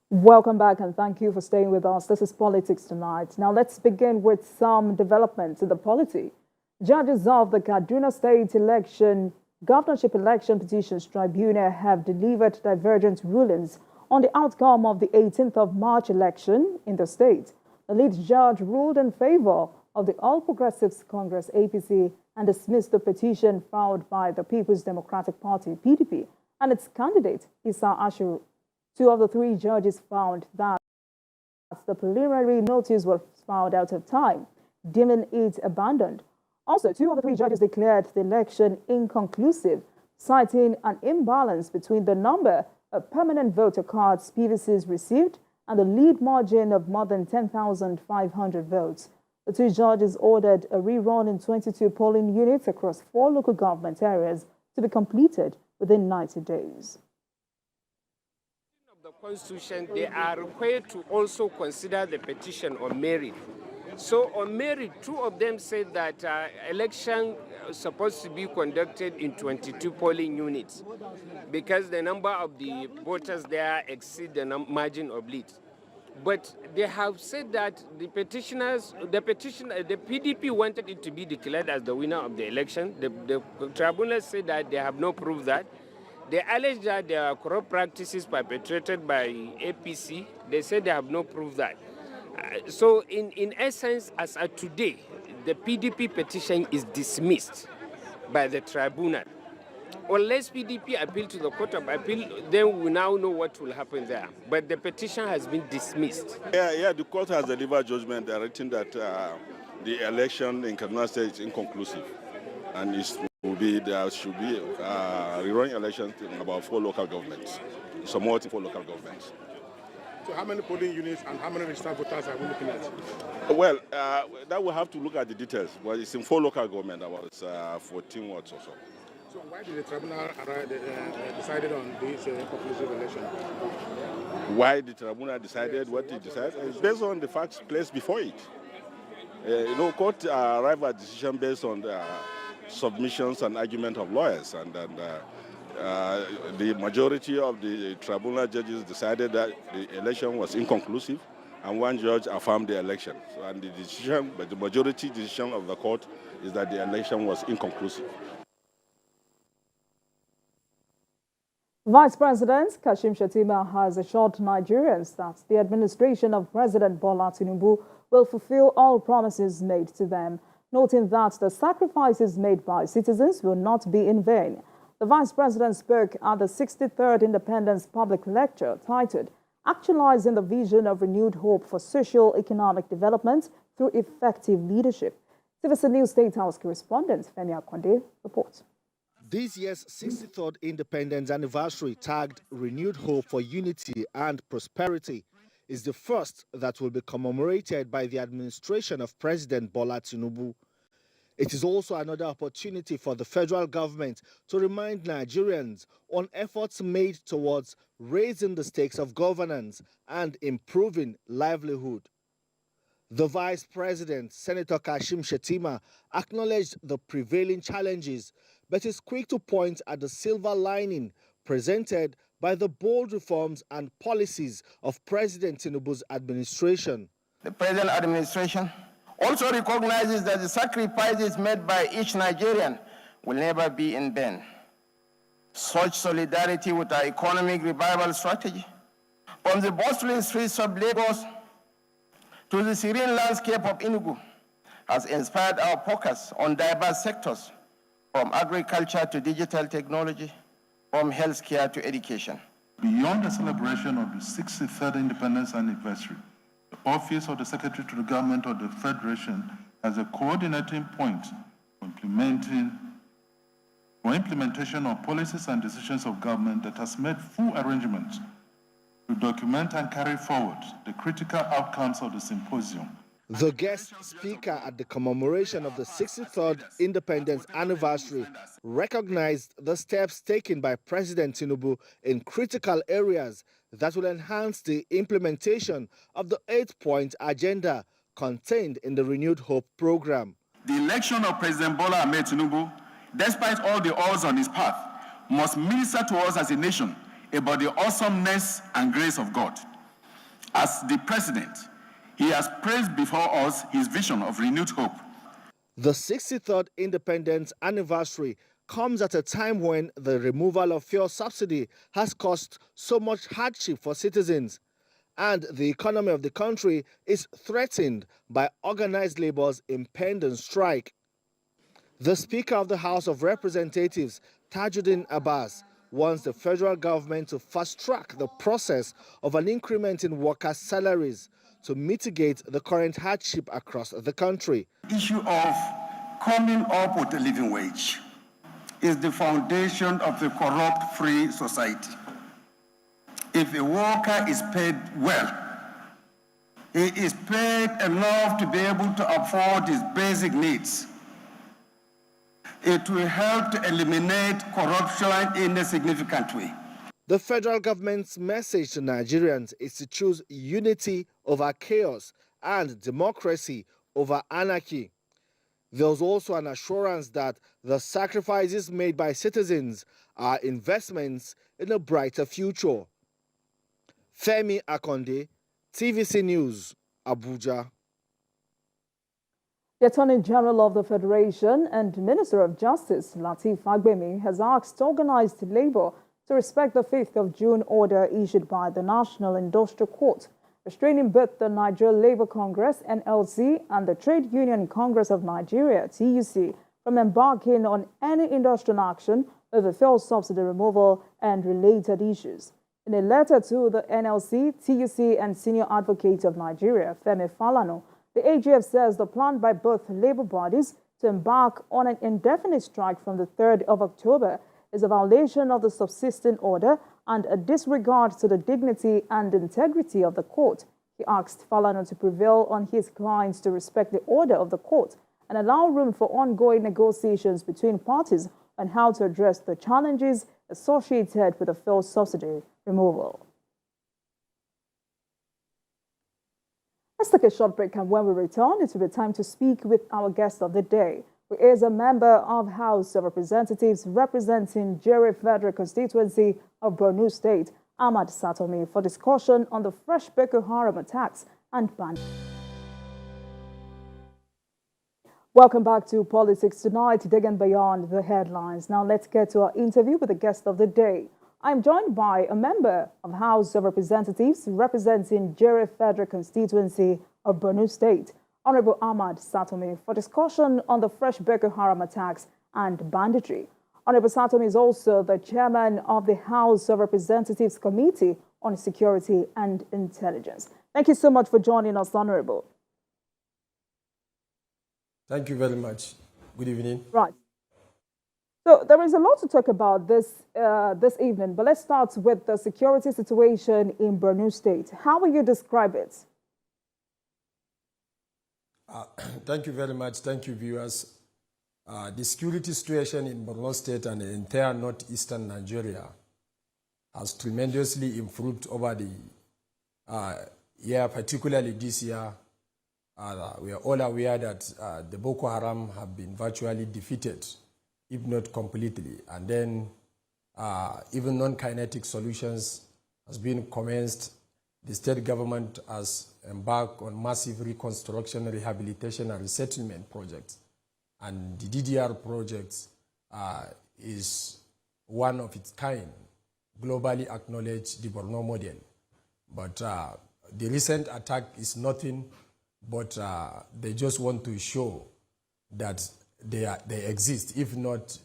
Welcome back and thank you for staying with us. This is Politics Tonight. Now let's begin with some developments in the polity. Judges of the Kaduna State Governorship Election Petitions Tribunal have delivered divergent rulings on the outcome of the 18th of March election in the state. The lead judge ruled in favor of the All Progressives Congress APC and dismissed the petition filed by the People's Democratic Party PDP and its candidate Issa Ashiru. Two of the three judges found that the preliminary notice was filed out of time, deeming it abandoned. Also, two of the three judges declared the election inconclusive, citing an imbalance between the number of permanent voter cards PVCs received and the lead margin of more than 10,500 votes. The two judges ordered a rerun in 22 polling units across 4 local government areas to be completed within 90 days. The Constitution, they are required to also consider the petition on merit. So on merit, 2 of them said that election is supposed to be conducted in 22 polling units because the number of the voters there exceed the margin of lead. But they have said that the PDP wanted it to be declared as the winner of the election. The tribunal said that they have no proof that. They allege that there are corrupt practices perpetrated by APC. They say they have no proof that. So in essence, as of today, the PDP petition is dismissed by the tribunal. Unless PDP appeal to the Court of Appeal, then we now know what will happen there. But the petition has been dismissed. Yeah, the court has delivered judgment directing that the election in Kaduna State is inconclusive. And there should be rerunning elections in about 4 local governments, somewhat in 4 local governments. So how many polling units and how many registered voters are we looking at? Well, that we'll have to look at the details, but it's in 4 local governments, about 14 wards or so. So why did the tribunal decided on this conclusive election? Why the tribunal decided what it decided? It's based on the facts placed before it. Court arrived at decision based on the submissions and argument of lawyers, and the majority of the tribunal judges decided that the election was inconclusive, and 1 judge affirmed the election. And the majority decision of the court is that the election was inconclusive. Vice President Kashim Shettima has assured Nigerians that the administration of President Bola Tinubu will fulfill all promises made to them, noting that the sacrifices made by citizens will not be in vain. The Vice President spoke at the 63rd Independence Public Lecture titled Actualizing the Vision of Renewed Hope for Socio-Economic Development Through Effective Leadership. TVC News State House correspondent Femi Akwande reports. This year's 63rd Independence Anniversary, tagged Renewed Hope for Unity and Prosperity, is the first that will be commemorated by the administration of President Bola Tinubu. It is also another opportunity for the federal government to remind Nigerians on efforts made towards raising the stakes of governance and improving livelihood. The Vice President, Senator Kashim Shettima, acknowledged the prevailing challenges, but is quick to point at the silver lining presented by the bold reforms and policies of President Tinubu's administration. The present administration also recognizes that the sacrifices made by each Nigerian will never be in vain. Such solidarity with our economic revival strategy, from the bustling streets of Lagos to the serene landscape of Enugu, has inspired our focus on diverse sectors, from agriculture to digital technology, from healthcare to education. Beyond the celebration of the 63rd Independence Anniversary, the Office of the Secretary to the Government of the Federation has a coordinating point for implementation of policies and decisions of government that has made full arrangements to document and carry forward the critical outcomes of the symposium. The guest speaker at the commemoration of the 63rd Independence Anniversary recognized the steps taken by President Tinubu in critical areas that will enhance the implementation of the 8-point agenda contained in the Renewed Hope program. The election of President Bola Ahmed Tinubu, despite all the odds on his path, must minister to us as a nation about the awesomeness and grace of God. As the president, he has placed before us his vision of renewed hope. The 63rd independence anniversary comes at a time when the removal of fuel subsidy has caused so much hardship for citizens, and the economy of the country is threatened by organized labor's impending strike. The Speaker of the House of Representatives, Tajuddin Abbas, wants the federal government to fast-track the process of an increment in workers' salaries to mitigate the current hardship across the country. The issue of coming up with a living wage is the foundation of a corrupt-free society. If a worker is paid well, he is paid enough to be able to afford his basic needs, it will help to eliminate corruption in a significant way. The federal government's message to Nigerians is to choose unity over chaos and democracy over anarchy. There's also an assurance that the sacrifices made by citizens are investments in a brighter future. Femi Akonde, TVC News, Abuja. The Attorney General of the Federation and Minister of Justice, Lateef Fagbemi, has asked organized labor to respect the 5th of June order issued by the National Industrial Court, restraining both the Nigeria Labour Congress, NLC, and the Trade Union Congress of Nigeria, TUC, from embarking on any industrial action over fuel subsidy removal and related issues. In a letter to the NLC, TUC, and Senior Advocate of Nigeria, Femi Falana, the AGF says the plan by both labor bodies to embark on an indefinite strike from the 3rd of October is a violation of the subsisting order and a disregard to the dignity and integrity of the court. He asked Falana to prevail on his clients to respect the order of the court and allow room for ongoing negotiations between parties on how to address the challenges associated with the fuel subsidy removal. Let's take a short break, and when we return, it will be time to speak with our guest of the day, who is a member of House of Representatives representing Jere Federal Constituency of Borno State, Ahmad Satomi, for discussion on the fresh Boko Haram attacks and ban. Welcome back to Politics Tonight, digging beyond the headlines. Now let's get to our interview with the guest of the day. I'm joined by a member of House of Representatives representing Jere Federal Constituency of Borno State, Honorable Ahmad Satomi, for discussion on the fresh Boko Haram attacks and banditry. Honorable Satomi is also the chairman of the House of Representatives Committee on Security and Intelligence. Thank you so much for joining us, Honorable. Thank you very much. Good evening. Right. So there is a lot to talk about this evening, but let's start with the security situation in Borno State. How will you describe it? Thank you very much. Thank you, viewers. The security situation in Borno State and the entire northeastern Nigeria has tremendously improved over the year, particularly this year. We are all aware that the Boko Haram have been virtually defeated, if not completely. And then even non-kinetic solutions has been commenced. The state government has embarked on massive reconstruction, rehabilitation, and resettlement projects. And the DDR project is one of its kind, globally acknowledged, the Borno model. But the recent attack is nothing but they just want to show that they exist. If not,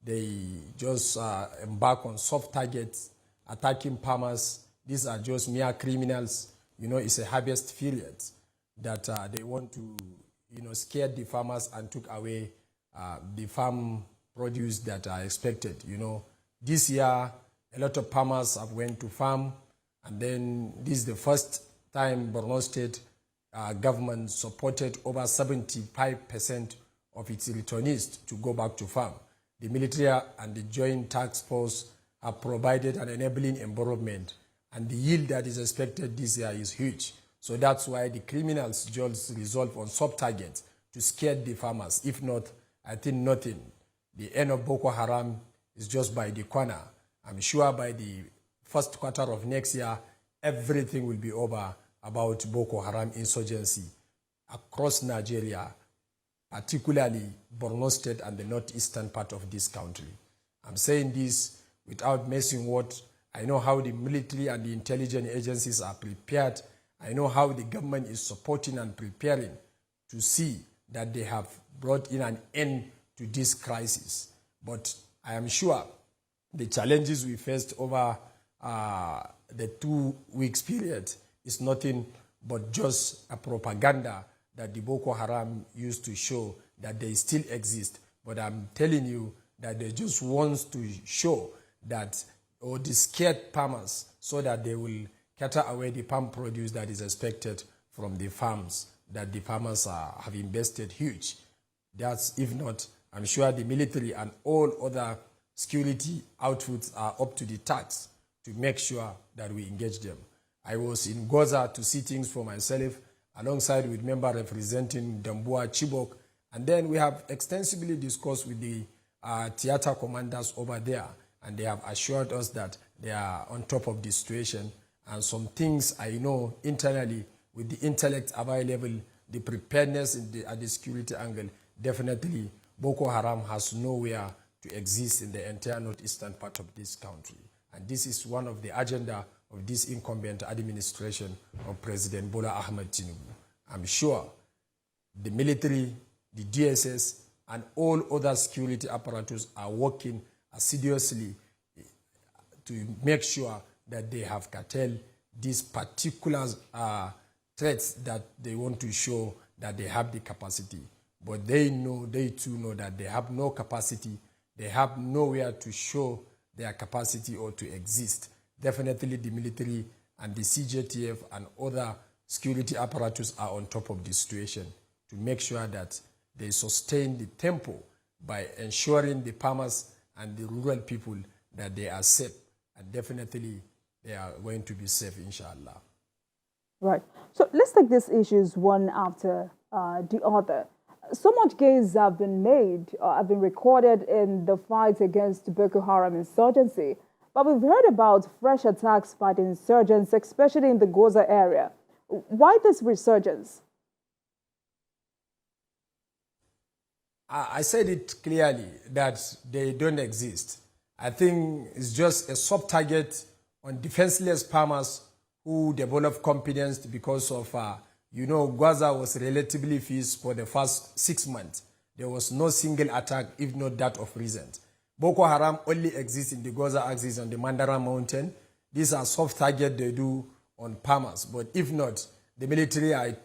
they just embark on soft targets, attacking farmers. These are just mere criminals. You know, it's a harvest period that they want to, scare the farmers and took away the farm produce that are expected. This year, a lot of farmers have went to farm, and then this is the first time Borno State government supported over 75% of its returnees to go back to farm. The military and the joint task force have provided an enabling environment, and the yield that is expected this year is huge. So that's why the criminals just resolve on sub-targets to scare the farmers. If not, I think nothing. The end of Boko Haram is just by the corner. I'm sure by the first quarter of next year, everything will be over about Boko Haram insurgency across Nigeria, particularly Borno State and the northeastern part of this country. I'm saying this without messing what I know how the military and the intelligence agencies are prepared. I know how the government is supporting and preparing to see that they have brought in an end to this crisis. But I am sure the challenges we faced over the 2 weeks period is nothing but just a propaganda that the Boko Haram used to show that they still exist. But I'm telling you that they just want to show that, or the scared farmers, so that they will cater away the palm produce that is expected from the farms, that the farmers have invested huge. That's, if not, I'm sure the military and all other security outfits are up to the task to make sure that we engage them. I was in Goza to see things for myself, alongside with member representing Damboa, Chibok, and then we have extensively discussed with the theater commanders over there, and they have assured us that they are on top of the situation. And some things I know internally, with the intellect available, the preparedness at the security angle, definitely Boko Haram has nowhere to exist in the entire northeastern part of this country. And this is one of the agenda of this incumbent administration of President Bola Ahmed Tinubu. I'm sure the military, the DSS, and all other security apparatus are working assiduously to make sure that they have curtailed these particular threats that they want to show that they have the capacity. But they too know that they have no capacity. They have nowhere to show their capacity or to exist. Definitely the military and the CJTF and other security apparatus are on top of the situation to make sure that they sustain the tempo by ensuring the farmers and the rural people that they are safe. And definitely they are going to be safe, inshallah. Right. So let's take these issues one after the other. So much gains have been made, have been recorded in the fight against Boko Haram insurgency. But we've heard about fresh attacks by the insurgents, especially in the Goza area. Why this resurgence? I said it clearly that they don't exist. I think it's just a sub-target on defenseless farmers who develop confidence because of, Goza was relatively peace for the first 6 months. There was no single attack, if not that of recent. Boko Haram only exists in the Goza axis on the Mandara Mountain. These are soft targets they do on farmers. But if not, the military, I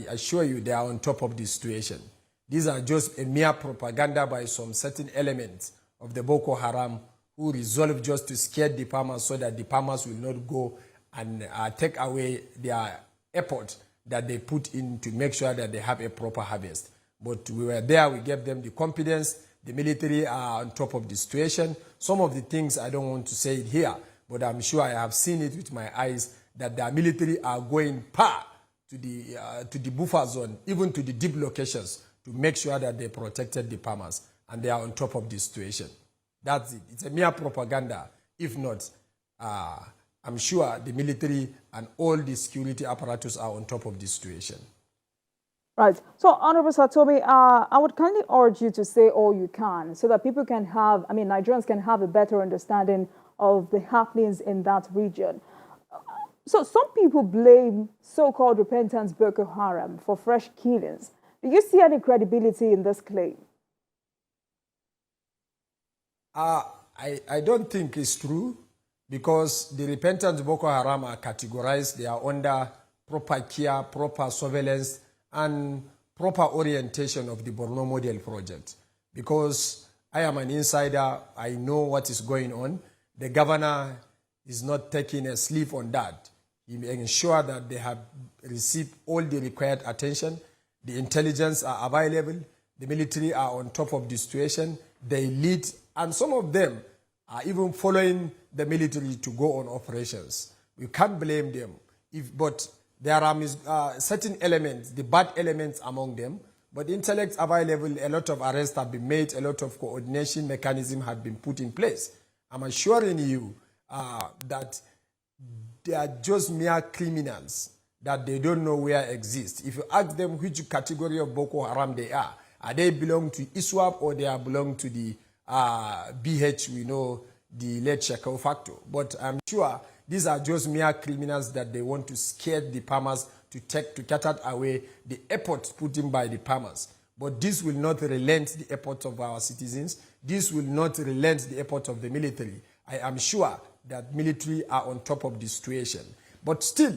assure you, they are on top of the situation. These are just a mere propaganda by some certain elements of the Boko Haram who resolve just to scare the farmers so that the farmers will not go and take away their effort that they put in to make sure that they have a proper harvest. But we were there, we gave them the confidence. The military are on top of the situation. Some of the things I don't want to say it here, but I'm sure I have seen it with my eyes that the military are going far to the buffer zone, even to the deep locations, to make sure that they protected the farmers, and they are on top of the situation. That's it. It's a mere propaganda. If not, I'm sure the military and all the security apparatus are on top of the situation. Right. So, Honorable Satomi, I would kindly urge you to say all you can so that people can have, Nigerians can have a better understanding of the happenings in that region. So, some people blame so-called repentant Boko Haram for fresh killings. Do you see any credibility in this claim? I don't think it's true, because the repentant Boko Haram are categorized. They are under proper care, proper surveillance, and proper orientation of the Borno Model Project. Because I am an insider, I know what is going on. The governor is not taking a sleep on that. He ensure that they have received all the required attention. The intelligence are available. The military are on top of the situation. They lead, and some of them are even following the military to go on operations. We can't blame them. But there are certain elements, the bad elements among them, But intellect available, a lot of arrests have been made, a lot of coordination mechanism have been put in place. I'm assuring you that they are just mere criminals that they don't know where exist. If you ask them which category of Boko Haram they are they belong to ISWAP or they are belong to the BH, we know, the late Shekau factor. But I'm sure these are just mere criminals that they want to scare the farmers to cater away the efforts put in by the farmers. But this will not relent the efforts of our citizens. This will not relent the efforts of the military. I am sure that military are on top of the situation. But still,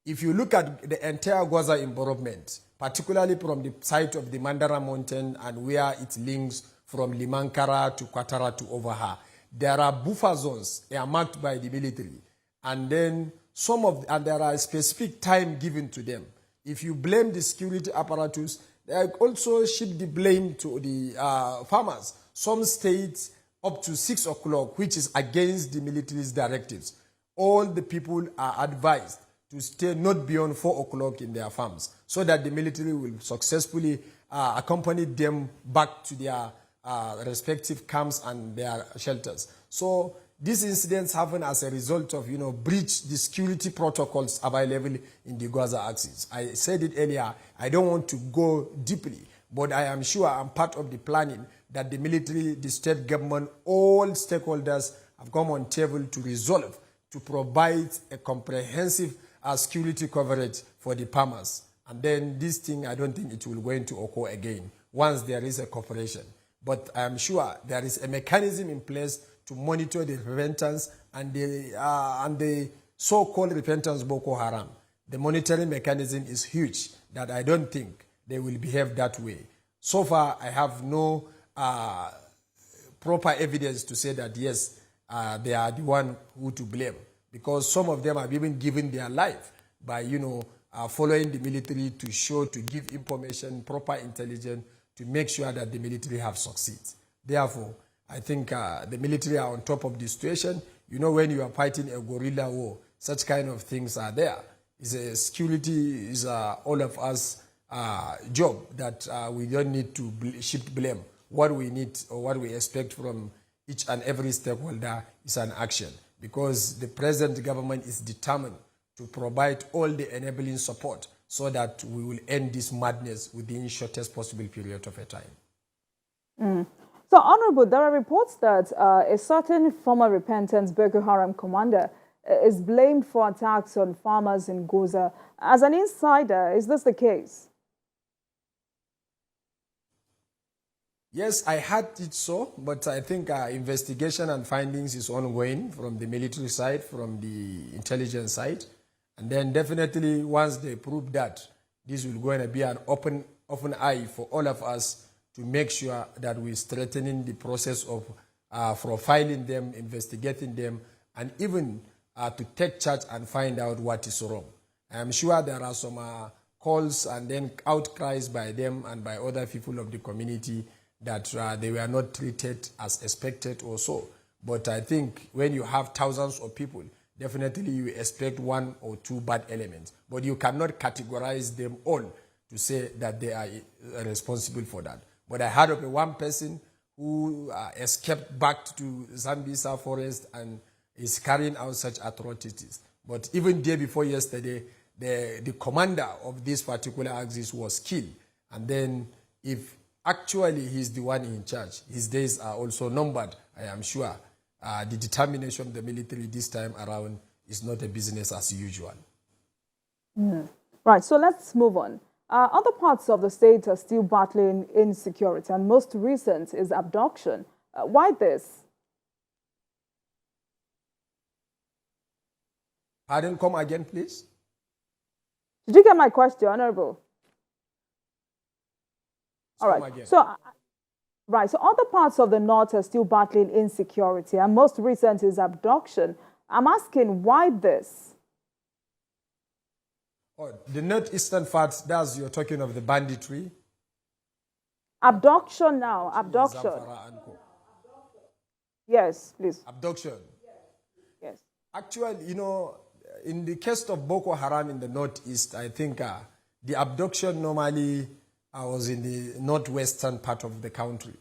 if you look at the entire Gaza environment, particularly from the site of the Mandara Mountain and where it links from Limankara to Quatara to Overha, there are buffer zones marked by the military. And then there are specific time given to them. If you blame the security apparatus, they also shift the blame to the farmers. Some states up to 6 o'clock, which is against the military's directives. All the people are advised to stay not beyond 4 o'clock in their farms so that the military will successfully accompany them back to their respective camps and their shelters. So these incidents happen as a result of, breach the security protocols available in the Gaza axis. I said it earlier, I don't want to go deeply, but I am sure I'm part of the planning that the military, the state government, all stakeholders have come on table to resolve, to provide a comprehensive security coverage for the farmers. And then this thing, I don't think it will going to occur again once there is a cooperation. But I am sure there is a mechanism in place to monitor the repentance and the so-called repentance Boko Haram. The monitoring mechanism is huge that I don't think they will behave that way. So far, I have no proper evidence to say that, yes, they are the one who to blame, because some of them have even given their life by, following the military to give information, proper intelligence, to make sure that the military have succeeded. Therefore, I think the military are on top of the situation. When you are fighting a guerrilla war, such kind of things are there. Security is all of us job that we don't need to shift blame. What we need or what we expect from each and every stakeholder is an action, because the present government is determined to provide all the enabling support so that we will end this madness within the shortest possible period of a time. So, Honorable, there are reports that a certain former repentance Boko Haram commander is blamed for attacks on farmers in Gaza. As an insider, is this the case? Yes, I had it so, but I think investigation and findings is ongoing from the military side, from the intelligence side. And then definitely once they prove that, this will going to be an open eye for all of us to make sure that we're strengthening the process of profiling them, investigating them, and even to take charge and find out what is wrong. I'm sure there are some calls and then outcries by them and by other people of the community that they were not treated as expected or so. But I think when you have thousands of people, definitely you expect 1 or 2 bad elements. But you cannot categorize them all to say that they are responsible for that. But I heard of one person who escaped back to Zambisa forest and is carrying out such atrocities. But even day before yesterday, the commander of this particular axis was killed. And then if actually he's the one in charge, his days are also numbered, I am sure. The determination of the military this time around is not a business as usual. Right, so let's move on. Other parts of the state are still battling insecurity, and most recent is abduction. Why this? Pardon, come again, please. Did you get my question, Honorable? All right. So, right. So other parts of the north are still battling insecurity, and most recent is abduction. I'm asking, why this? Oh, the northeastern part, you're talking of the banditry? Abduction now, abduction. Yes, please. Abduction. Yes. Actually, in the case of Boko Haram in the northeast, I think the abduction normally I was in the northwestern part of the country.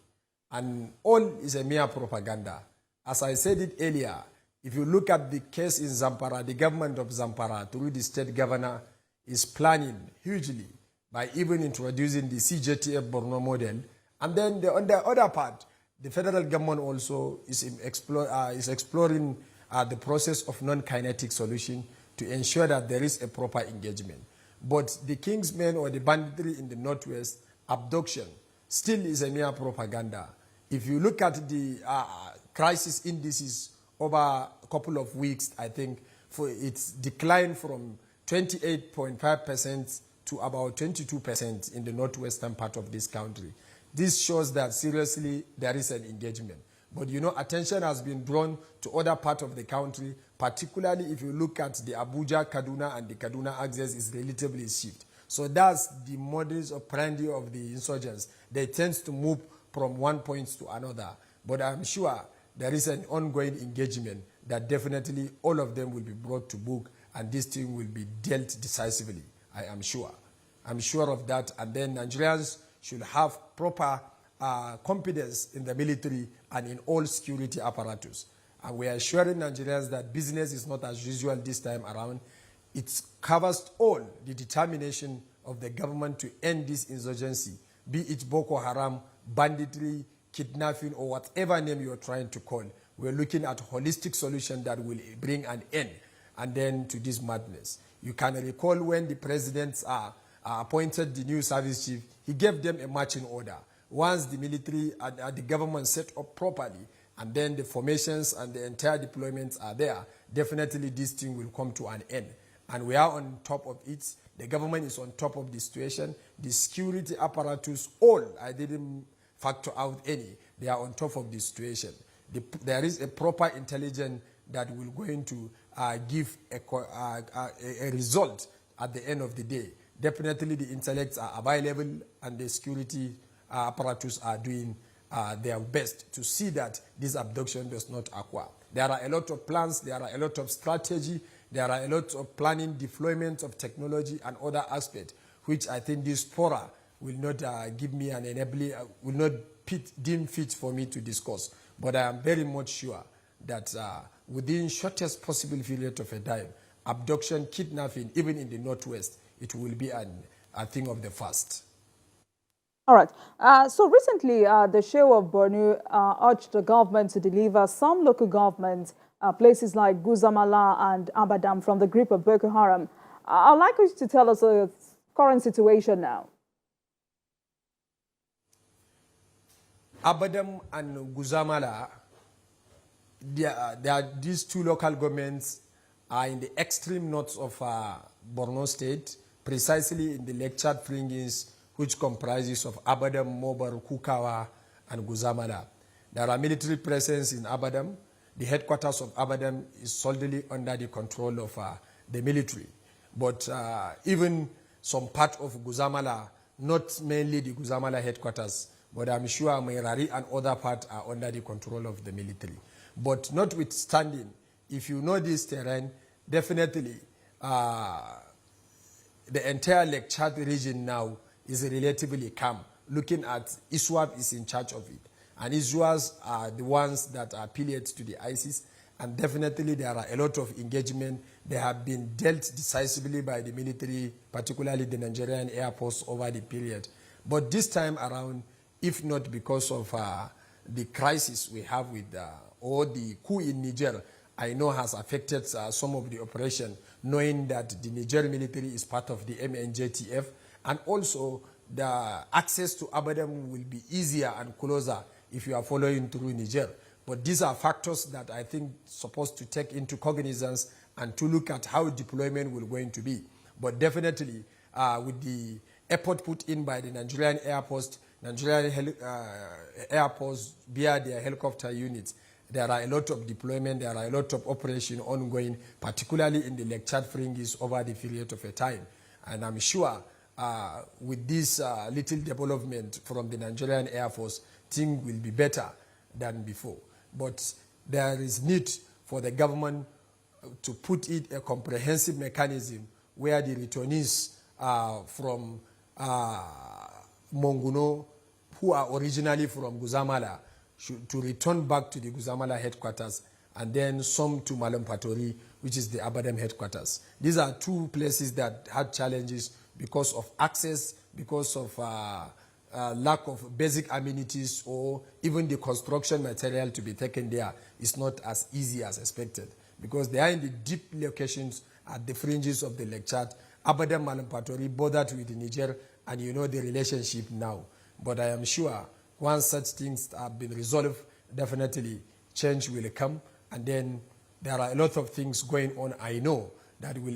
And all is a mere propaganda. As I said it earlier, if you look at the case in Zamfara, the government of Zamfara, through the state governor, is planning hugely by even introducing the CJTF Borno model. And then on the other part, the federal government also is exploring the process of non-kinetic solution to ensure that there is a proper engagement. But the Kingsmen or the banditry in the northwest, abduction, still is a mere propaganda. If you look at the crisis indices over a couple of weeks, I think it's declined from 28.5% to about 22% in the northwestern part of this country. This shows that seriously there is an engagement. But you know, attention has been drawn to other parts of the country, particularly if you look at the Abuja, Kaduna, and the Kaduna axis is relatively shift. So that's the modus operandi of the insurgents. They tend to move from one point to another. But I'm sure there is an ongoing engagement that definitely all of them will be brought to book and this thing will be dealt decisively. I am sure. I'm sure of that. And then Nigerians should have proper confidence in the military and in all security apparatus. And we are assuring Nigerians that business is not as usual this time around. It covers all the determination of the government to end this insurgency, be it Boko Haram, banditry, kidnapping, or whatever name you're trying to call. We're looking at a holistic solution that will bring an end and then to this madness. You can recall when the presidents appointed the new service chief, he gave them a marching order. Once the military and the government set up properly, and then the formations and the entire deployments are there, definitely this thing will come to an end. And we are on top of it. The government is on top of the situation. The security apparatus, all, I didn't factor out any, they are on top of the situation. There is a proper intelligence that will going to give a result at the end of the day. Definitely the intellects are available and the security apparatus are doing their best to see that this abduction does not occur. There are a lot of plans, there are a lot of strategy, there are a lot of planning, deployment of technology and other aspects, which I think this fora will not give me an enabling, will not deem fit for me to discuss. But I am very much sure that within shortest possible period of a time, abduction, kidnapping, even in the northwest, it will be a thing of the past. All right. So recently, the Sheikh of Borno urged the government to deliver some local governments, places like Guzamala and Abadam, from the grip of Boko Haram. I'd like you to tell us the current situation now. Abadam and Guzamala, these two local governments are in the extreme north of Borno State, precisely in the Lake Chad fringes, which comprises of Abadam, Mobar, Kukawa, and Guzamala. There are military presence in Abadam. The headquarters of Abadam is solely under the control of the military. But even some part of Guzamala, not mainly the Guzamala headquarters, but I'm sure Mairari and other parts are under the control of the military. But notwithstanding, if you know this terrain, definitely the entire Lake Chad region now is relatively calm. Looking at ISWAP is in charge of it. And ISWAPs are the ones that are affiliated to the ISIS. And definitely there are a lot of engagement. They have been dealt decisively by the military, particularly the Nigerian Air Force over the period. But this time around, if not because of the crisis we have with, or the coup in Niger, I know has affected some of the operation, knowing that the Niger military is part of the MNJTF, and also the access to Abadam will be easier and closer if you are following through Niger. But these are factors that I think supposed to take into cognizance and to look at how deployment will going to be. But definitely, with the effort put in by the Nigerian Air Force, Air Force via their helicopter units, there are a lot of deployment, there are a lot of operation ongoing, particularly in the Lake Chad fringes over the period of a time. And I'm sure with this little development from the Nigerian Air Force, things will be better than before. But there is need for the government to put in a comprehensive mechanism where the returnees from Monguno, who are originally from Guzamala, to return back to the Guzamala headquarters, and then some to Malampatori, which is the Abadam headquarters. These are two places that had challenges because of access, because of lack of basic amenities, or even the construction material to be taken there is not as easy as expected, because they are in the deep locations at the fringes of the Lake Chad. Abadam Malampatori bordered with Niger, and you know the relationship now. But I am sure once such things have been resolved, definitely change will come, and then there are a lot of things going on, I know, that will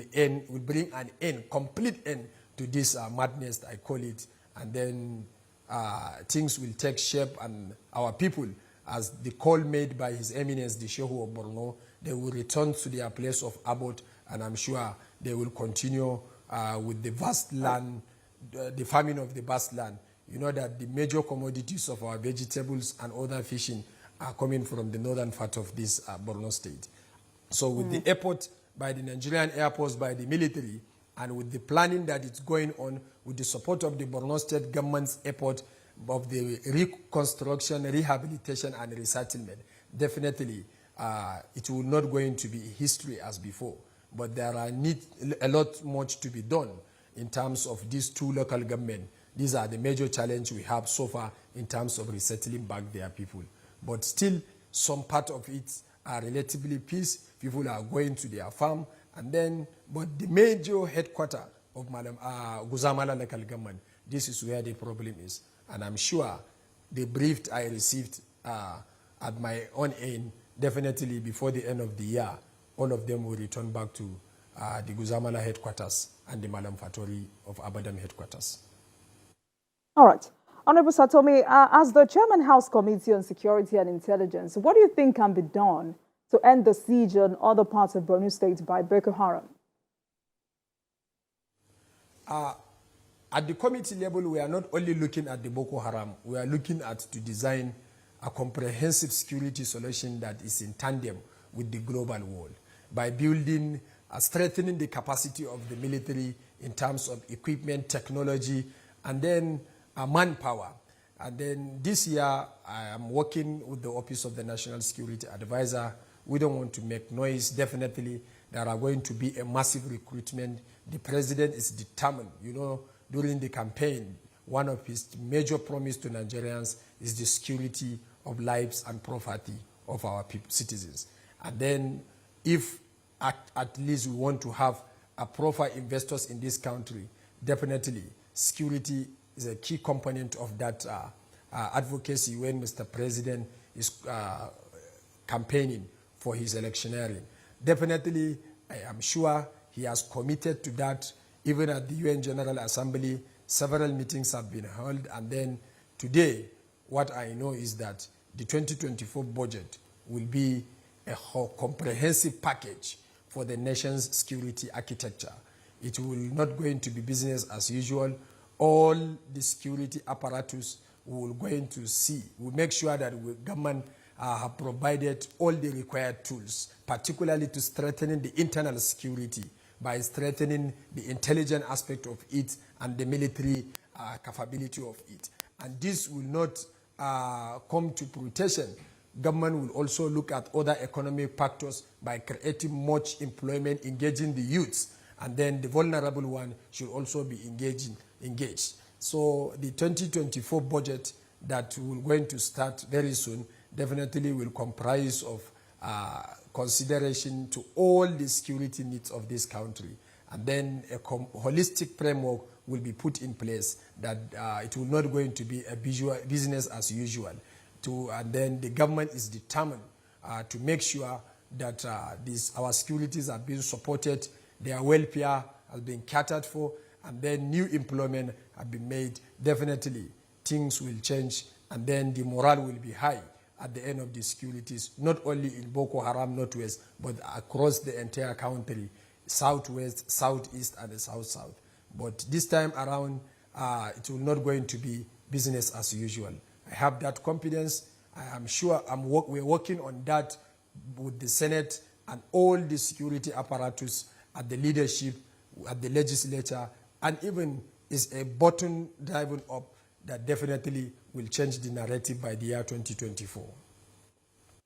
bring an end, complete end to this madness, I call it, and then things will take shape, and our people, as the call made by His Eminence, the Shehu of Borno, they will return to their place of abode, and I'm sure they will continue with the vast land, the farming of the vast land. You know that the major commodities of our vegetables and other fishing are coming from the northern part of this Borno state. So with the effort by the Nigerian Air Force, by the military, and with the planning that is going on, with the support of the Borno state government's effort of the reconstruction, rehabilitation, and resettlement, definitely it will not going to be history as before. But there are a lot much to be done in terms of these two local governments. These are the major challenges we have so far in terms of resettling back their people. But still, some part of it are relatively peace. People are going to their farm, and then, but the major headquarters of Guzamala local government, this is where the problem is. And I'm sure the brief I received at my own end, definitely before the end of the year, all of them will return back to the Guzamala headquarters and the Malam Fatori of Abadam headquarters. All right. Honorable Satomi, as the Chairman House Committee on Security and Intelligence, what do you think can be done to end the siege on other parts of Borno State by Boko Haram? At the committee level, we are not only looking at the Boko Haram, we are looking at to design a comprehensive security solution that is in tandem with the global world by building, strengthening the capacity of the military in terms of equipment, technology, and then manpower. And then this year, I am working with the Office of the National Security Advisor. We don't want to make noise. Definitely, there are going to be a massive recruitment. The president is determined. You know, during the campaign, one of his major promises to Nigerians is the security of lives and property of our citizens. And then, if at least we want to have a proper investors in this country, definitely security is a key component of that advocacy when Mr. President is campaigning for his electioneering. Definitely, I am sure he has committed to that. Even at the UN General Assembly, several meetings have been held, and then today, what I know is that the 2024 budget will be a comprehensive package for the nation's security architecture. It will not going to be business as usual. All the security apparatus we will going to see. We make sure that the government have provided all the required tools, particularly to strengthening the internal security by strengthening the intelligence aspect of it and the military capability of it. And this will not come to fruition. Government will also look at other economic factors by creating much employment, engaging the youths, and then the vulnerable one should also be engaged. So the 2024 budget that we're going to start very soon definitely will comprise of consideration to all the security needs of this country. And then a holistic framework will be put in place that it will not going to be a business as usual. And then the government is determined to make sure that our securities are being supported, their welfare has been catered for, and then new employment have been made. Definitely, things will change, and then the morale will be high at the end of the securities, not only in Boko Haram Northwest, but across the entire country, Southwest, Southeast, and the South-South. But this time around, it will not going to be business as usual. I have that confidence. I am sure we're working on that with the Senate and all the security apparatus at the leadership, at the legislature, and even is a button driving up that definitely will change the narrative by the year 2024.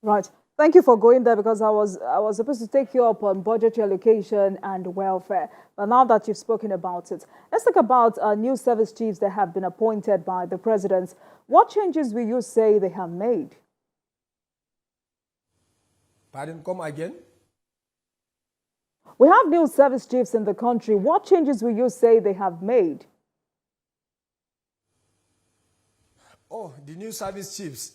Right. Thank you for going there, because I was supposed to take you up on budgetary allocation and welfare. But now that you've spoken about it, let's talk about new service chiefs that have been appointed by the president. What changes will you say they have made? Pardon, come again? We have new service chiefs in the country. What changes will you say they have made? Oh, the new service chiefs.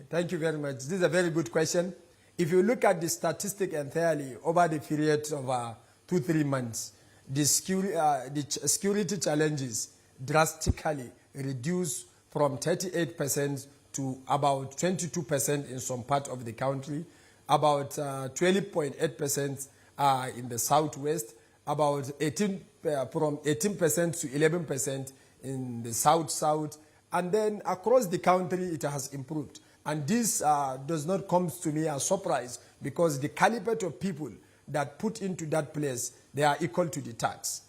Thank you very much. This is a very good question. If you look at the statistic entirely over the period of 2-3 months, the security challenges drastically reduced from 38% to about 22% in some part of the country, about 12.8% in the southwest, about 18 from 18% to 11% in the south, and then across the country it has improved. And this does not come to me as a surprise, because the caliber of people that put into that place, they are equal to the tax.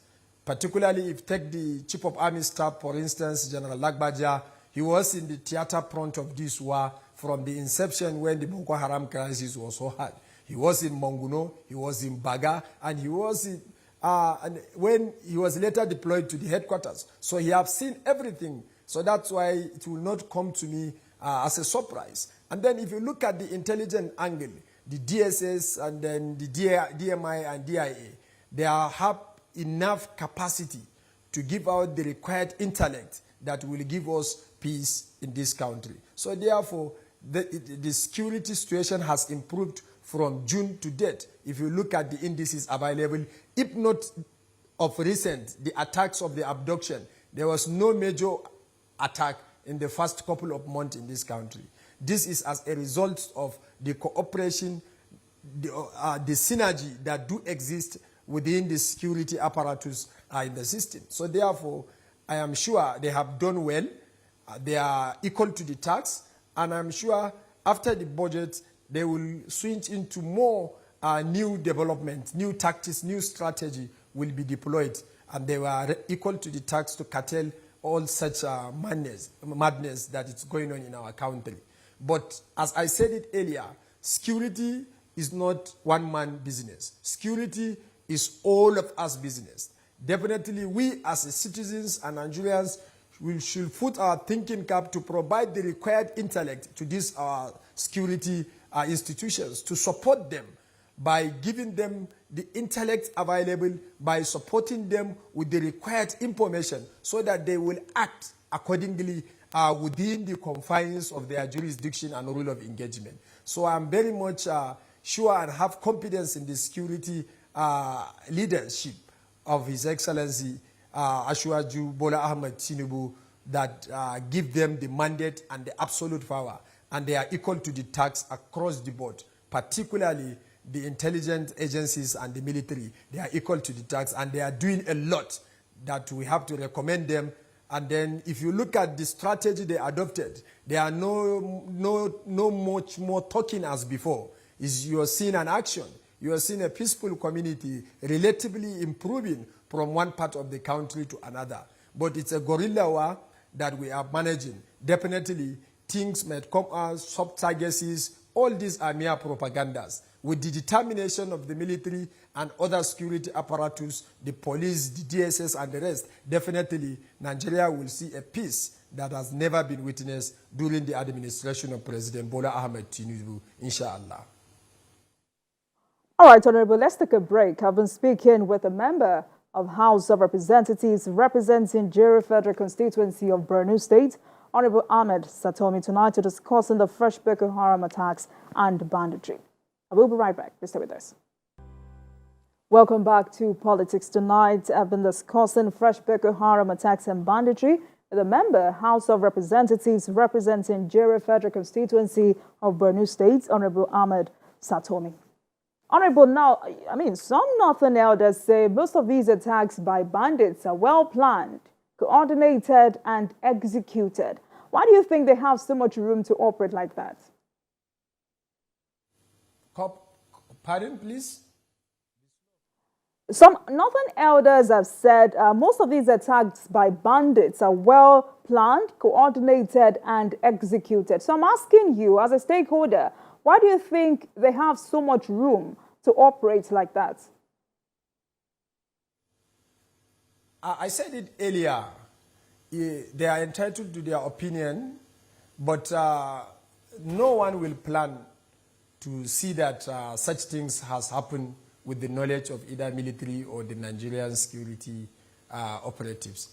Particularly if you take the Chief of Army Staff, for instance, General Lagbaja, he was in the theater front of this war from the inception when the Boko Haram crisis was so hard. He was in Monguno, he was in Baga, and he was in, and when he was later deployed to the headquarters. So he has seen everything. So that's why it will not come to me as a surprise. And then if you look at the intelligence angle, the DSS and then the DMI and DIA, they have enough capacity to give out the required intellect that will give us peace in this country. So therefore, the security situation has improved from June to date. If you look at the indices available, if not of recent, the attacks of the abduction, there was no major attack in the first couple of months in this country. This is as a result of the cooperation, the synergy that do exist within the security apparatus in the system. So therefore, I am sure they have done well. They are equal to the tax, and I'm sure after the budget, they will switch into more new development, new tactics, new strategy will be deployed, and they were equal to the tax to curtail all such madness that is going on in our country. But as I said it earlier, security is not one-man business. Security is all of us business. Definitely we as citizens and Nigerians, we should put our thinking cap to provide the required intellect to these security institutions, to support them by giving them the intellect available, by supporting them with the required information so that they will act accordingly within the confines of their jurisdiction and rule of engagement. So I'm very much sure and have confidence in the security leadership of His Excellency Ashwaju Bola Ahmed Tinubu that give them the mandate and the absolute power, and they are equal to the tax across the board, particularly the intelligence agencies and the military. They are equal to the tax, and they are doing a lot that we have to recommend them. And then if you look at the strategy they adopted, there are no much more talking as before. You are seeing an action. You are seeing a peaceful community relatively improving from one part of the country to another. But it's a guerrilla war that we are managing. Definitely, things might come out, sub-targets, all these are mere propagandas. With the determination of the military and other security apparatus, the police, the DSS, and the rest, definitely Nigeria will see a peace that has never been witnessed during the administration of President Bola Ahmed Tinubu, inshallah. All right, Honorable, let's take a break. I've been speaking with a member of House of Representatives representing Jere Federal Constituency of Borno State, Honorable Ahmed Satomi, tonight to discuss the fresh Boko Haram attacks and banditry. I will be right back. Please stay with us. Welcome back to Politics Tonight. I've been discussing fresh Boko Haram attacks and banditry with a member, House of Representatives representing Jere Federal Constituency of Borno State, Honorable Ahmed Satomi. Honorable, now, I mean, some northern elders say most of these attacks by bandits are well planned, coordinated, and executed. Why do you think they have so much room to operate like that? Pardon, please? Some northern elders have said most of these attacks by bandits are well planned, coordinated, and executed. So I'm asking you, as a stakeholder, why do you think they have so much room to operate like that? I said it earlier. They are entitled to their opinion, but no one will plan to see that such things has happened with the knowledge of either military or the Nigerian security operatives.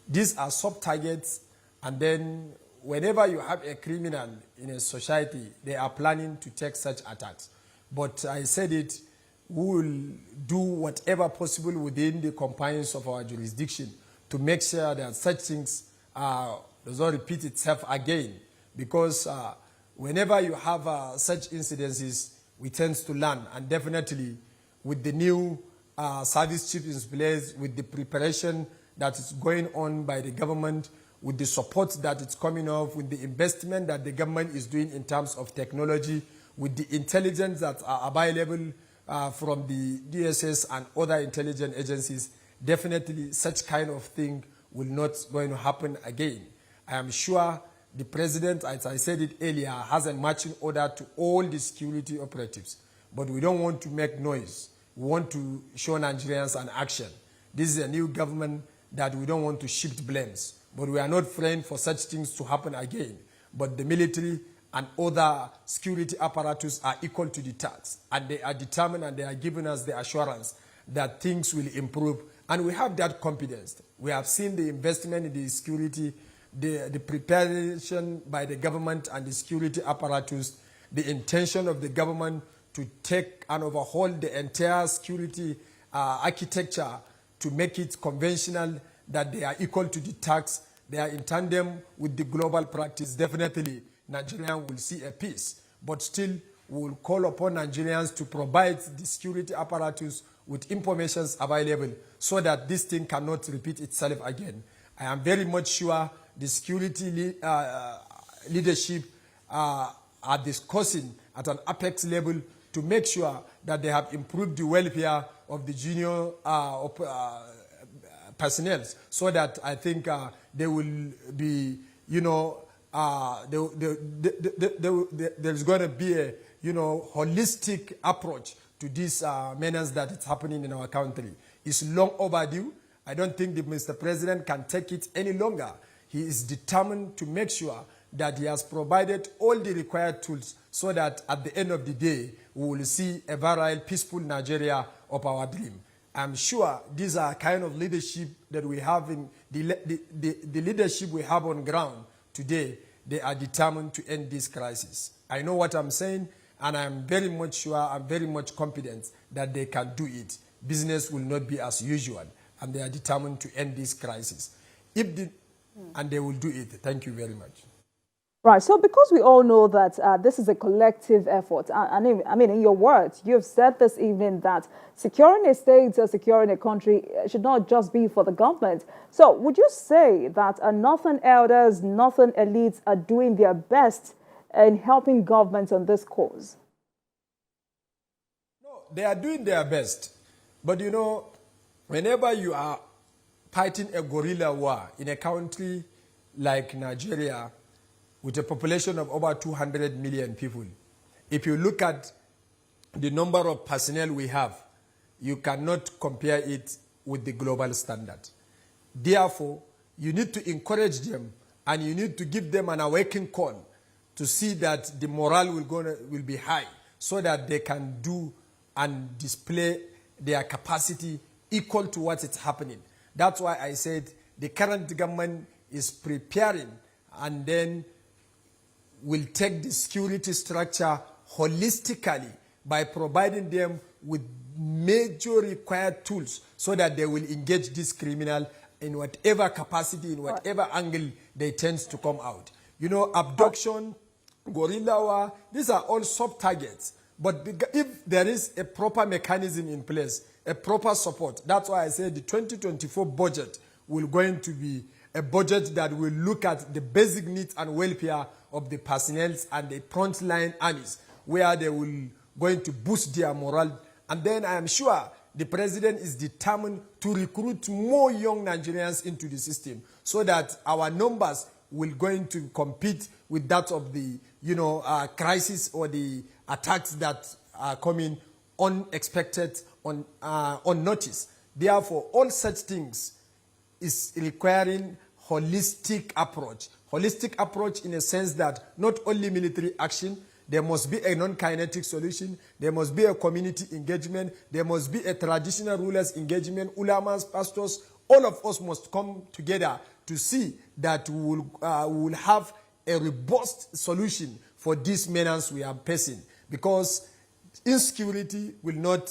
These are sub-targets, and then whenever you have a criminal in a society, they are planning to take such attacks. But I said it, we will do whatever possible within the confines of our jurisdiction to make sure that such things does not repeat itself again. Because whenever you have such incidences, we tend to learn, and definitely with the new service chief in place, with the preparation that is going on by the government, with the support that is coming off, with the investment that the government is doing in terms of technology, with the intelligence that are available from the DSS and other intelligence agencies, definitely such kind of thing will not going to happen again. I am sure the president, as I said it earlier, has a marching order to all the security operatives. But we don't want to make noise. We want to show Nigerians an action. This is a new government that we don't want to shift blames. But we are not praying for such things to happen again. But the military and other security apparatus are equal to the task. And they are determined, and they are giving us the assurance that things will improve. And we have that confidence. We have seen the investment in the security, the preparation by the government and the security apparatus, the intention of the government to take and overhaul the entire security architecture to make it conventional, that they are equal to the task, they are in tandem with the global practice. Definitely, Nigerians will see a peace. But still, we will call upon Nigerians to provide the security apparatus with information available so that this thing cannot repeat itself again. I am very much sure the security leadership are discussing at an apex level to make sure that they have improved the welfare of the junior personnel, so that I think they will be, there's going to be a, holistic approach to this menace that is happening in our country. It's long overdue. I don't think that Mr. President can take it any longer. He is determined to make sure that he has provided all the required tools so that at the end of the day, we will see a virile, peaceful Nigeria of our dream. I'm sure these are kind of leadership that we have in the leadership we have on ground today. They are determined to end this crisis. I know what I'm saying, and I'm very much sure, I'm very much confident that they can do it. Business will not be as usual, and they are determined to end this crisis. And they will do it. Thank you very much. Right. So because we all know that this is a collective effort, I mean, in your words, you have said this evening that securing a state or securing a country should not just be for the government. So would you say that northern elders, northern elites are doing their best in helping governments on this cause? No, they are doing their best. But whenever you are fighting a guerrilla war in a country like Nigeria, with a population of over 200 million people, if you look at the number of personnel we have, you cannot compare it with the global standard. Therefore, you need to encourage them, and you need to give them an awakening call to see that the morale will be high, so that they can do and display their capacity equal to what is happening. That's why I said the current government is preparing, and then will take the security structure holistically by providing them with major required tools so that they will engage this criminal in whatever capacity, in whatever angle they tend to come out. Abduction, guerrilla war, these are all soft targets. But if there is a proper mechanism in place, a proper support, that's why I said the 2024 budget will going to be a budget that will look at the basic needs and welfare of the personnel and the frontline armies, where they will going to boost their morale. And then I am sure the president is determined to recruit more young Nigerians into the system so that our numbers will going to compete with that of the, crisis or the attacks that are coming unexpected, unnoticed. Therefore, all such things is requiring holistic approach. Holistic approach in a sense that not only military action, there must be a non-kinetic solution, there must be a community engagement, there must be a traditional rulers engagement, ulamas, pastors, all of us must come together to see that we will have a robust solution for these menace we are facing. Because insecurity will not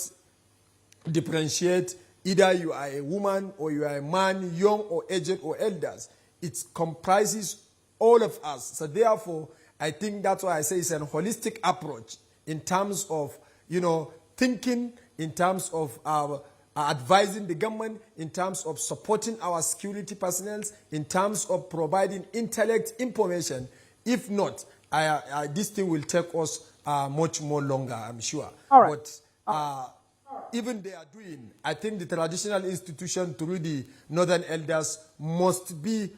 differentiate either you are a woman or you are a man, young or aged or elders. It comprises all of us. So therefore, I think that's why I say it's a holistic approach in terms of, thinking, in terms of advising the government, in terms of supporting our security personnel, in terms of providing intellect information. If not, this thing will take us much more longer, I'm sure. All right. But even they are doing, I think the traditional institution through the northern elders must be,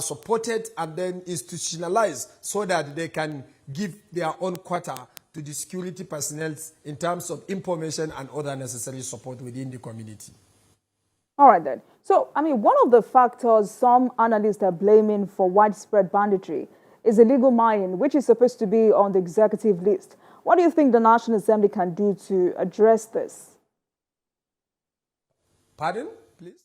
supported and then institutionalized so that they can give their own quota to the security personnel in terms of information and other necessary support within the community. All right, then. So, one of the factors some analysts are blaming for widespread banditry is illegal mining, which is supposed to be on the executive list. What do you think the National Assembly can do to address this? Pardon, please?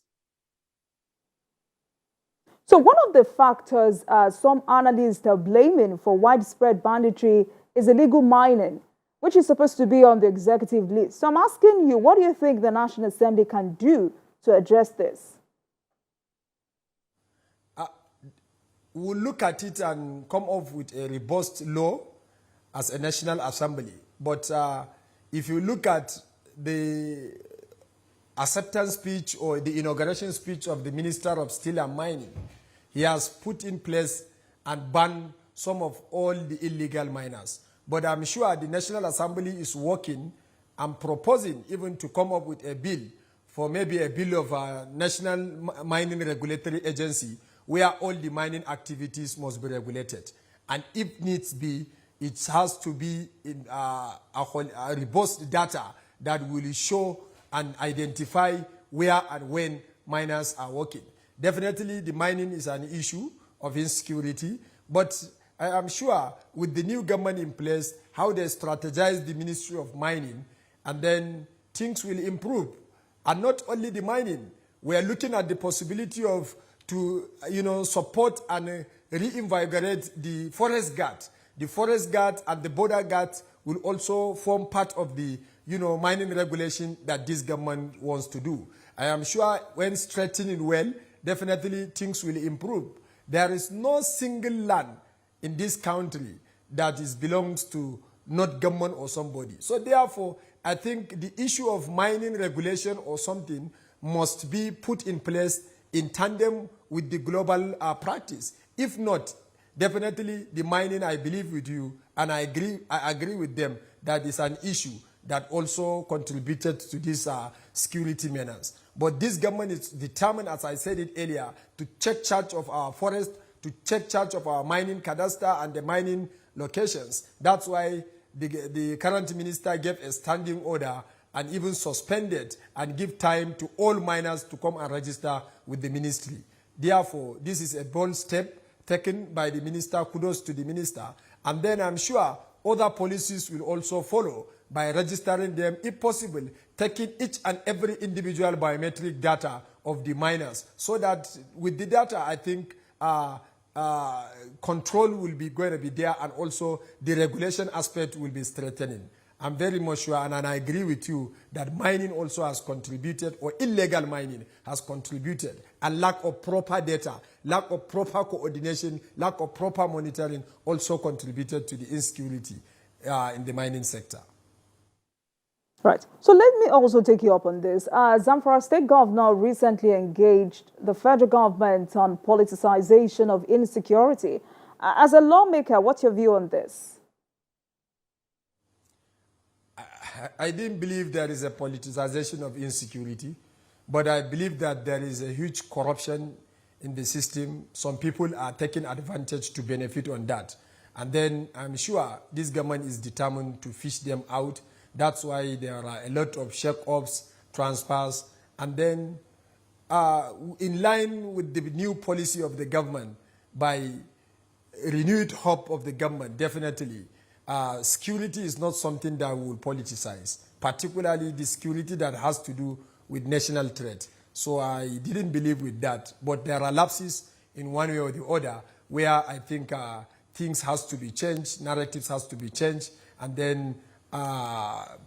So one of the factors some analysts are blaming for widespread banditry is illegal mining, which is supposed to be on the executive list. So I'm asking you, what do you think the National Assembly can do to address this? We'll look at it and come up with a robust law as a National Assembly. But if you look at the acceptance speech or the inauguration speech of the Minister of Steel and Mining, he has put in place and banned some of all the illegal miners. But I'm sure the National Assembly is working and proposing even to come up with a bill for maybe a bill of a National Mining Regulatory Agency where all the mining activities must be regulated. And if needs be, it has to be in a robust data that will show and identify where and when miners are working. Definitely, the mining is an issue of insecurity, but I am sure with the new government in place, how they strategize the Ministry of Mining, and then things will improve. And not only the mining, we are looking at the possibility of support and reinvigorate the forest guard. The forest guard and the border guard will also form part of the mining regulation that this government wants to do. I am sure when strengthened well, definitely things will improve. There is no single land in this country that belongs to not government or somebody. So therefore, I think the issue of mining regulation or something must be put in place in tandem with the global practice. If not, definitely the mining, I believe with you, and I agree with them that is an issue that also contributed to this security menace. But this government is determined, as I said it earlier, to take charge of our forest, to take charge of our mining cadastre and the mining locations. That's why the current minister gave a standing order and even suspended and give time to all miners to come and register with the ministry. Therefore, this is a bold step taken by the minister. Kudos to the minister. And then I'm sure other policies will also follow by registering them, if possible, taking each and every individual biometric data of the miners, so that with the data, I think control will be going to be there, and also the regulation aspect will be strengthening. I'm very much sure, and I agree with you, that mining also has contributed, or illegal mining has contributed, and lack of proper data, lack of proper coordination, lack of proper monitoring also contributed to the insecurity in the mining sector. Right. So let me also take you up on this. Zamfara State Governor recently engaged the federal government on politicization of insecurity. As a lawmaker, what's your view on this? I didn't believe there is a politicization of insecurity, but I believe that there is a huge corruption in the system. Some people are taking advantage to benefit on that. And then I'm sure this government is determined to fish them out. That's why there are a lot of shake-offs, transfers, and then in line with the new policy of the government, by renewed hope of the government, definitely, security is not something that we will politicize, particularly the security that has to do with national threat. So I didn't believe with that. But there are lapses in one way or the other where I think things has to be changed, narratives has to be changed, and then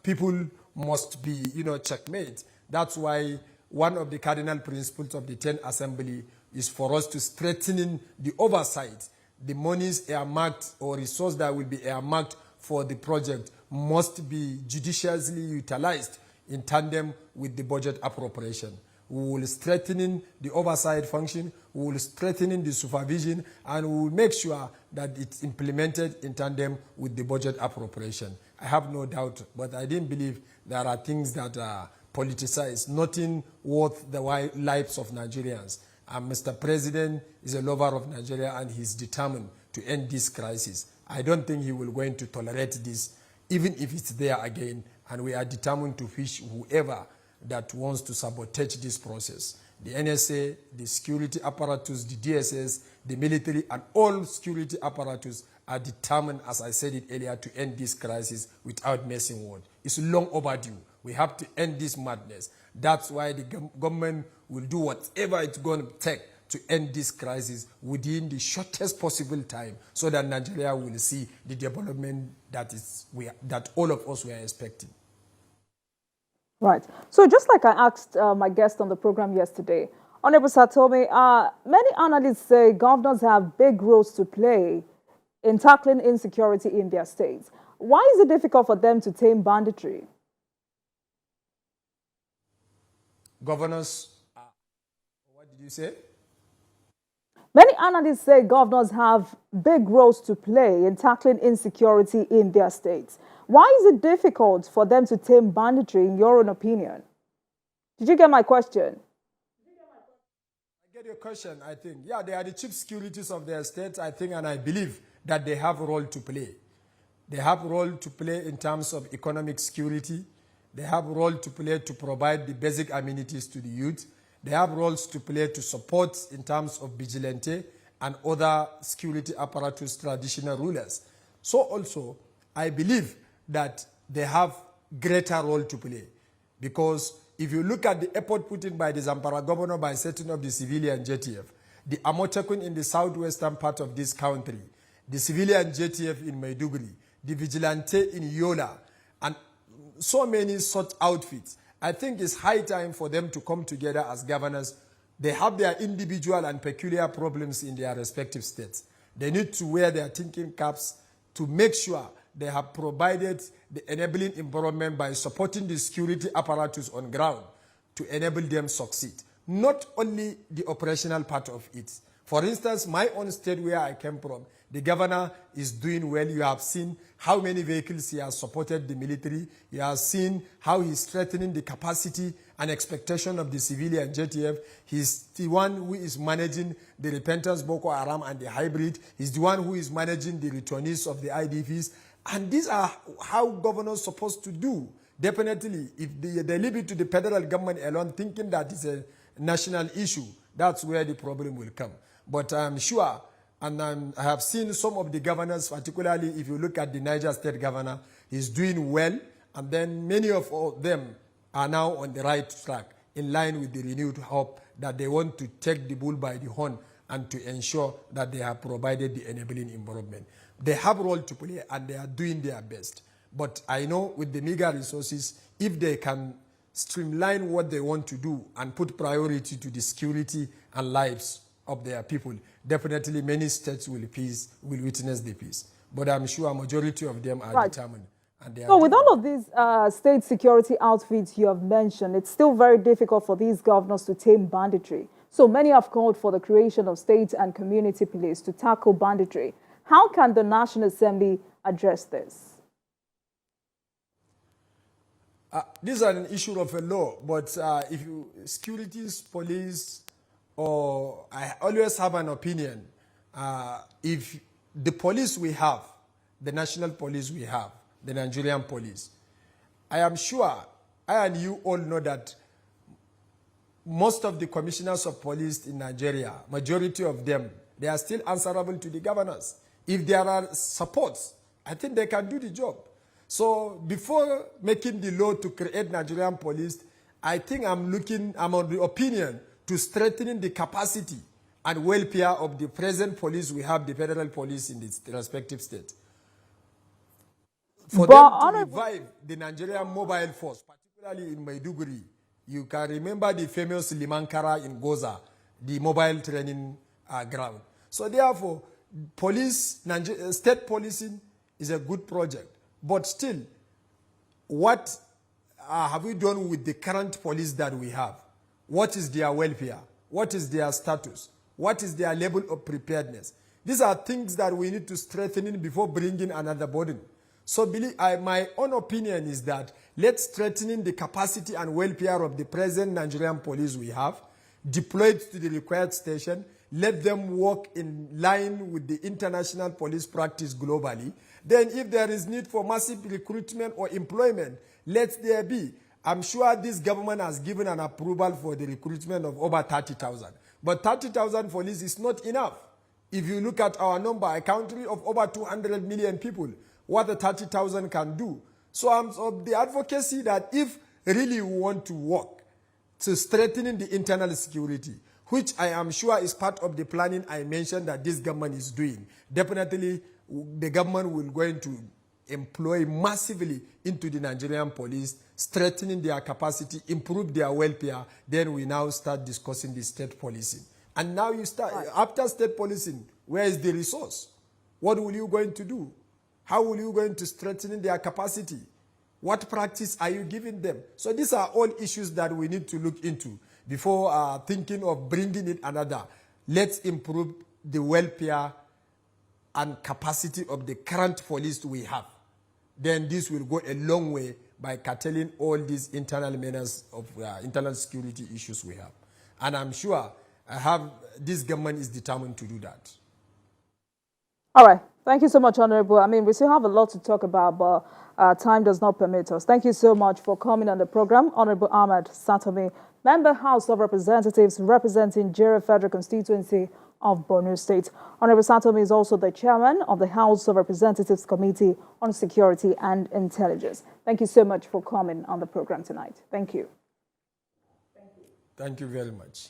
people must be, checkmate. That's why one of the cardinal principles of the 10th Assembly is for us to strengthen the oversight. The monies earmarked or resource that will be earmarked for the project must be judiciously utilized in tandem with the budget appropriation. We will strengthen the oversight function, we will strengthen the supervision, and we will make sure that it's implemented in tandem with the budget appropriation. I have no doubt, but I didn't believe there are things that are politicized, nothing worth the lives of Nigerians. And Mr. President is a lover of Nigeria and he's determined to end this crisis. I don't think he will going to tolerate this, even if it's there again, and we are determined to fish whoever that wants to sabotage this process. The NSA, the security apparatus, the DSS, the military, and all security apparatus are determined, as I said it earlier, to end this crisis without messing with. It's long overdue. We have to end this madness. That's why the government will do whatever it's going to take to end this crisis within the shortest possible time, so that Nigeria will see the development that all of us were expecting. Right. So just like I asked my guest on the program yesterday, Honorable Satome, many analysts say governors have big roles to play in tackling insecurity in their states. Why is it difficult for them to tame banditry? Governors, what did you say? Many analysts say governors have big roles to play in tackling insecurity in their states. Why is it difficult for them to tame banditry, in your own opinion? Did you get my question? I get your question, I think. Yeah, they are the chief securities of their states, I think, and I believe that they have a role to play. They have a role to play in terms of economic security. They have a role to play to provide the basic amenities to the youth. They have roles to play to support in terms of vigilante and other security apparatus traditional rulers. So also, I believe that they have greater role to play, because if you look at the effort put in by the Zamfara governor by setting up the civilian JTF, the Amotekun in the southwestern part of this country, the civilian JTF in Maiduguri, the vigilante in Yola, and so many such outfits, I think it's high time for them to come together as governors. They have their individual and peculiar problems in their respective states. They need to wear their thinking caps to make sure they have provided the enabling environment by supporting the security apparatus on ground to enable them succeed. Not only the operational part of it. For instance, my own state where I came from, the governor is doing well. You have seen how many vehicles he has supported the military. You have seen how he's strengthening the capacity and expectation of the civilian JTF. He's the one who is managing the repentance Boko Haram and the hybrid. He's the one who is managing the returnees of the IDPs. And these are how governors are supposed to do. Definitely, if they leave it to the federal government alone, thinking that it's a national issue, that's where the problem will come. But I'm sure, and I have seen some of the governors, particularly if you look at the Niger State governor, he's doing well, and then many of them are now on the right track, in line with the renewed hope that they want to take the bull by the horn and to ensure that they have provided the enabling environment. They have a role to play, and they are doing their best. But I know with the meager resources, if they can streamline what they want to do and put priority to the security and lives of their people, definitely many states will witness the peace. But I'm sure a majority of them are determined. And they so with all of these state security outfits you have mentioned, it's still very difficult for these governors to tame banditry. So many have called for the creation of state and community police to tackle banditry. How can the National Assembly address this? This is an issue of a law, but if you, securities, police, or I always have an opinion, if the police we have, the national police we have, the Nigerian police, I am sure, I and you all know that most of the commissioners of police in Nigeria, majority of them, they are still answerable to the governors. If there are supports, I think they can do the job. So before making the law to create Nigerian police, I think I'm on the opinion to strengthening the capacity and welfare of the present police we have, the federal police in its respective state. For them to revive the Nigerian mobile force, particularly in Maiduguri, you can remember the famous Limankara in Goza, the mobile training ground. So therefore, state policing is a good project. But still, what have we done with the current police that we have? What is their welfare? What is their status? What is their level of preparedness? These are things that we need to strengthen before bringing another burden. So my own opinion is that let's strengthen the capacity and welfare of the present Nigerian police we have, deployed to the required station, let them work in line with the international police practice globally. Then if there is need for massive recruitment or employment, let there be. I'm sure this government has given an approval for the recruitment of over 30,000. But 30,000 police is not enough. If you look at our number, a country of over 200 million people, what the 30,000 can do. So I'm of the advocacy that if really we want to work to strengthening the internal security, which I am sure is part of the planning I mentioned that this government is doing, definitely the government will going to employ massively into the Nigerian police, strengthening their capacity, improve their welfare. Then we now start discussing the state policing. And now you start, after state policing, where is the resource? What will you going to do? How will you going to strengthen their capacity? What practice are you giving them? So these are all issues that we need to look into before thinking of bringing in another. Let's improve the welfare and capacity of the current police we have. Then this will go a long way by curtailing all these internal menace of internal security issues we have. And I'm sure this government is determined to do that. All right. Thank you so much, Honorable. I mean, we still have a lot to talk about, but time does not permit us. Thank you so much for coming on the program. Honorable Ahmed Satomi, Member House of Representatives representing Jere Federal Constituency of Borno State. Honorable Satomi is also the chairman of the House of Representatives Committee on Security and Intelligence. Thank you so much for coming on the program tonight. Thank you. Thank you very much.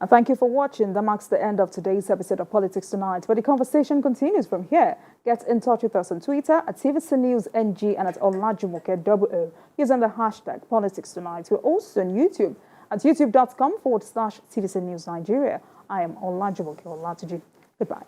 And thank you for watching. That marks the end of today's episode of Politics Tonight. But the conversation continues from here. Get in touch with us on Twitter at TVC News NG and at Olajumoke using the hashtag Politics Tonight. We're also on YouTube at youtube.com/TVC News Nigeria. I am Olajumoke Olatuji. Goodbye.